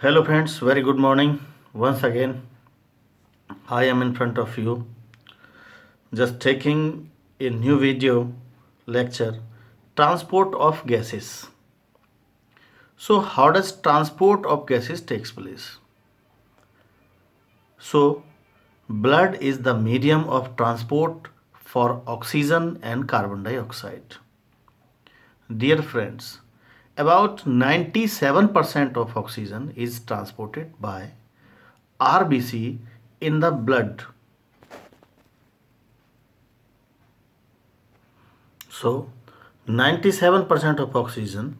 Hello friends, very good morning. Once again, I am in front of you just taking a new video lecture transport of gases. So how does transport of gases takes place? So blood is the medium of transport for oxygen and carbon dioxide. Dear friends, about 97% of oxygen is transported by RBC in the blood. So 97% of oxygen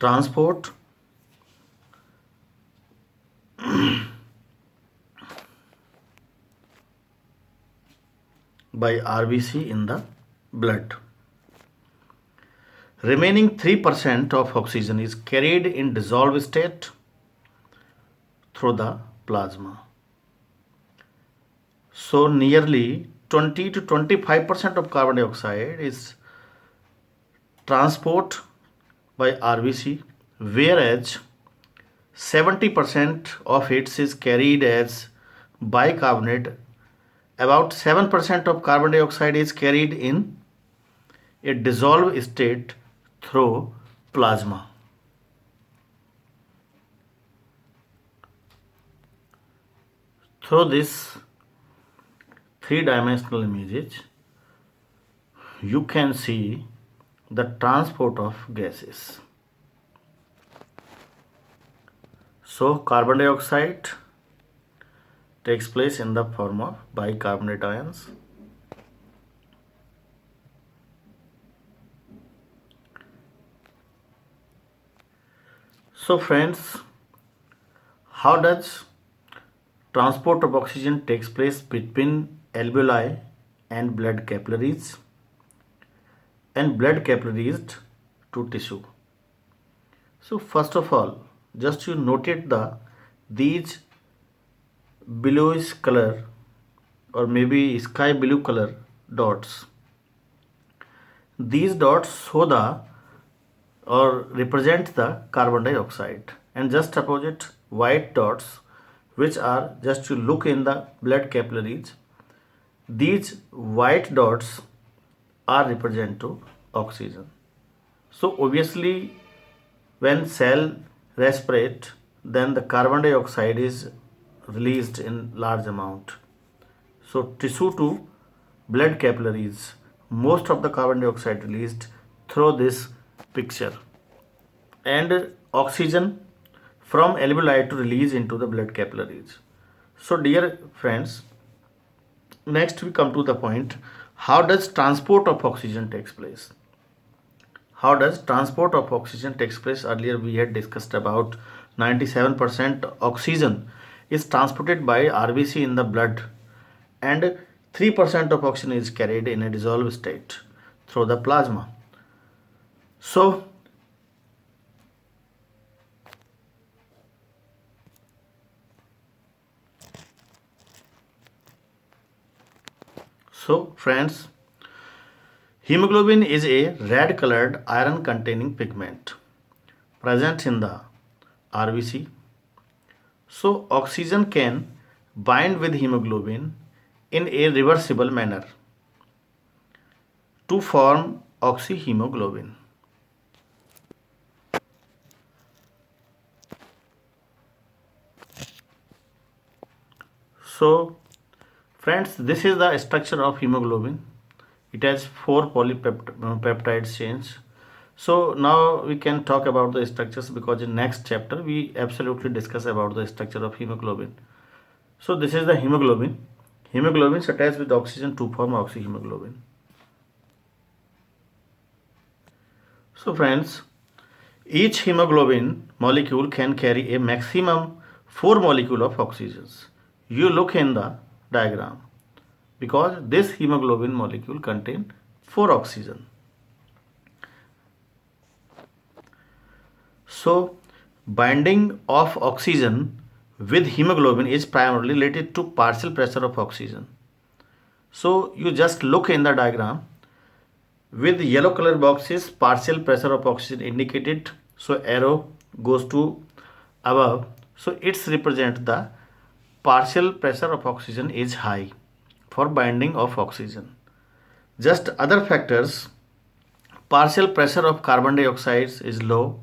transport by RBC in the blood. Remaining 3% of oxygen is carried in dissolved state through the plasma. So nearly 20 to 25% of carbon dioxide is transport by RBC, whereas 70% of it is carried as bicarbonate. About 7% of carbon dioxide is carried in a dissolved state through plasma. Through this three-dimensional image, you can see the transport of gases. So carbon dioxide takes place in the form of bicarbonate ions. So friends, how does transport of oxygen takes place between alveoli and blood capillaries and blood capillaries to tissue? So first of all, just you noted these bluish color or maybe sky blue color dots. These dots show the or represent the carbon dioxide, and just opposite white dots which are just to look in the blood capillaries. These white dots are represent to oxygen. So obviously when cell respirate, then the carbon dioxide is released in large amount. So tissue to blood capillaries, most of the carbon dioxide released through this picture, and oxygen from alveoli to release into the blood capillaries. So dear friends, next we come to the point, how does transport of oxygen takes place? How does transport of oxygen takes place? Earlier we had discussed about 97% oxygen is transported by RBC in the blood, and 3% of oxygen is carried in a dissolved state through the plasma. So friends, hemoglobin is a red colored iron containing pigment present in the RBC. So oxygen can bind with hemoglobin in a reversible manner to form oxyhemoglobin. So friends, this is the structure of hemoglobin. It has 4 polypeptide chains. So now we can talk about the structures, because in next chapter we absolutely discuss about the structure of hemoglobin. So this is the hemoglobin. Hemoglobin is attached with oxygen to form oxyhemoglobin. So friends, each hemoglobin molecule can carry a maximum 4 molecules of oxygens. You look in the diagram, because this hemoglobin molecule contains 4 oxygen. So binding of oxygen with hemoglobin is primarily related to partial pressure of oxygen. So you just look in the diagram, with yellow color boxes partial pressure of oxygen indicated, so arrow goes to above, so it's represent the partial pressure of oxygen is high for binding of oxygen. Just other factors, partial pressure of carbon dioxide is low,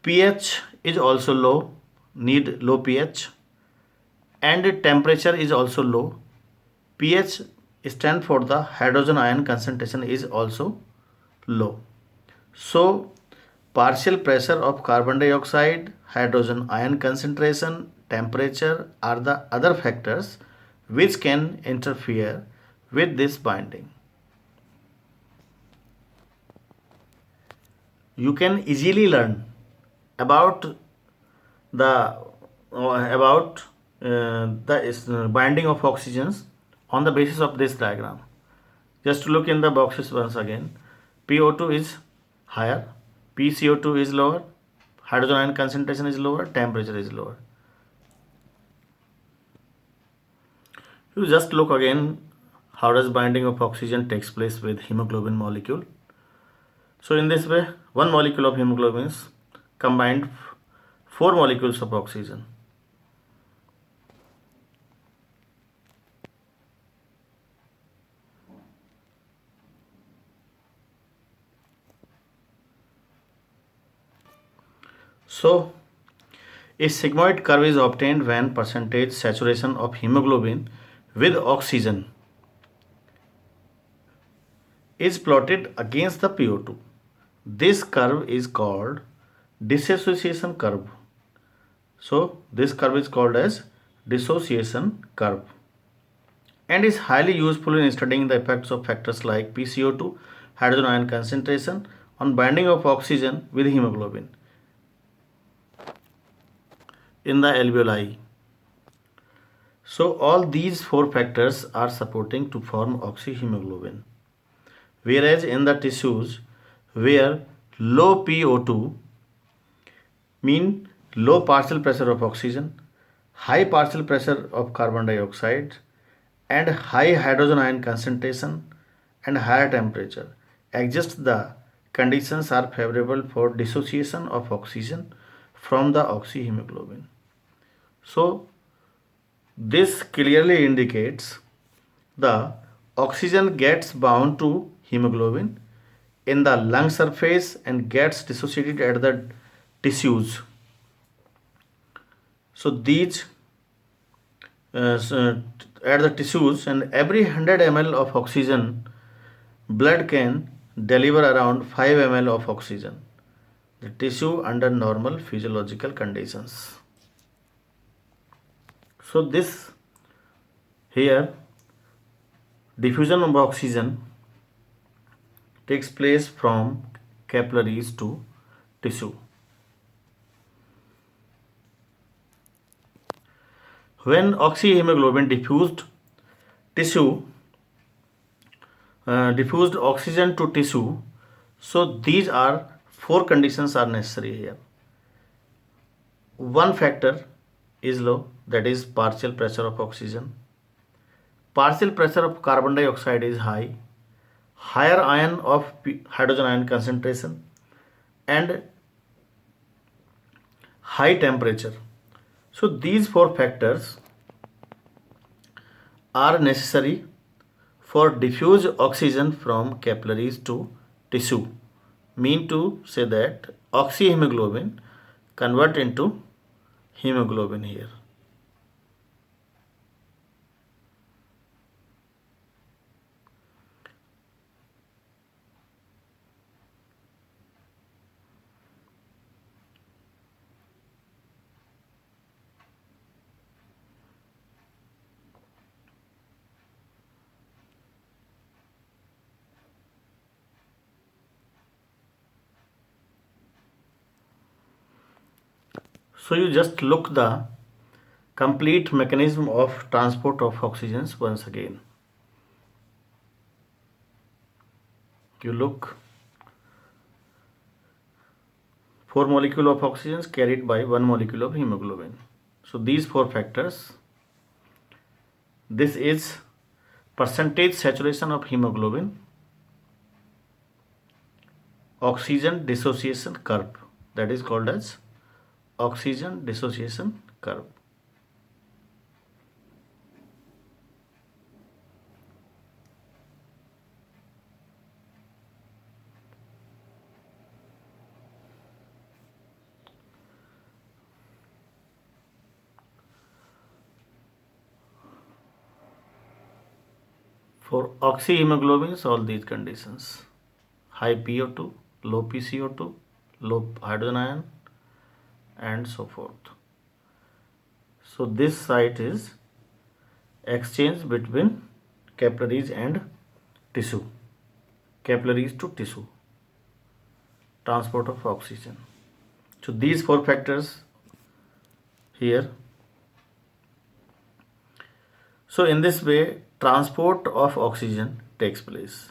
pH is also low, need low pH, and temperature is also low. pH stand for the hydrogen ion concentration is also low. So partial pressure of carbon dioxide, hydrogen ion concentration, temperature are the other factors which can interfere with this binding. You can easily learn about the binding of oxygens on the basis of this diagram. Just look in the boxes once again. PO2 is higher, PCO2 is lower, hydrogen ion concentration is lower, temperature is lower. You just look again how does binding of oxygen takes place with hemoglobin molecule. So in this way, one molecule of hemoglobin is combined 4 molecules of oxygen. So a sigmoid curve is obtained when percentage saturation of hemoglobin with oxygen is plotted against the PO2. This curve is called dissociation curve. So this curve is called as dissociation curve and is highly useful in studying the effects of factors like PCO2, hydrogen ion concentration on binding of oxygen with hemoglobin in the alveoli. So all these 4 factors are supporting to form oxyhemoglobin. Whereas in the tissues where low PO2 mean low partial pressure of oxygen, high partial pressure of carbon dioxide and high hydrogen ion concentration and higher temperature exist, the conditions are favorable for dissociation of oxygen from the oxyhemoglobin. So this clearly indicates the oxygen gets bound to hemoglobin in the lung surface and gets dissociated at the tissues. So these at the tissues, and every 100 ml of oxygen blood can deliver around 5 ml of oxygen the tissue under normal physiological conditions. So this here diffusion of oxygen takes place from capillaries to tissue. When oxyhemoglobin diffused oxygen to tissue, so these are 4 conditions are necessary here. One factor is low, that is partial pressure of oxygen. Partial pressure of carbon dioxide is high, higher ion of hydrogen ion concentration and high temperature. So these 4 factors are necessary for diffuse oxygen from capillaries to tissue. Mean to say that oxyhemoglobin convert into hemoglobin here. So you just look the complete mechanism of transport of oxygens once again. You look 4 molecule of oxygens carried by 1 molecule of hemoglobin. So these 4 factors, this is percentage saturation of hemoglobin, oxygen dissociation curve, that is called as oxygen dissociation curve. For oxyhemoglobins, all these conditions: high PO2, low PCO2, low hydrogen ion, and so forth. So this site is exchange between capillaries and tissue, capillaries to tissue, transport of oxygen. So these four factors here. So in this way, transport of oxygen takes place.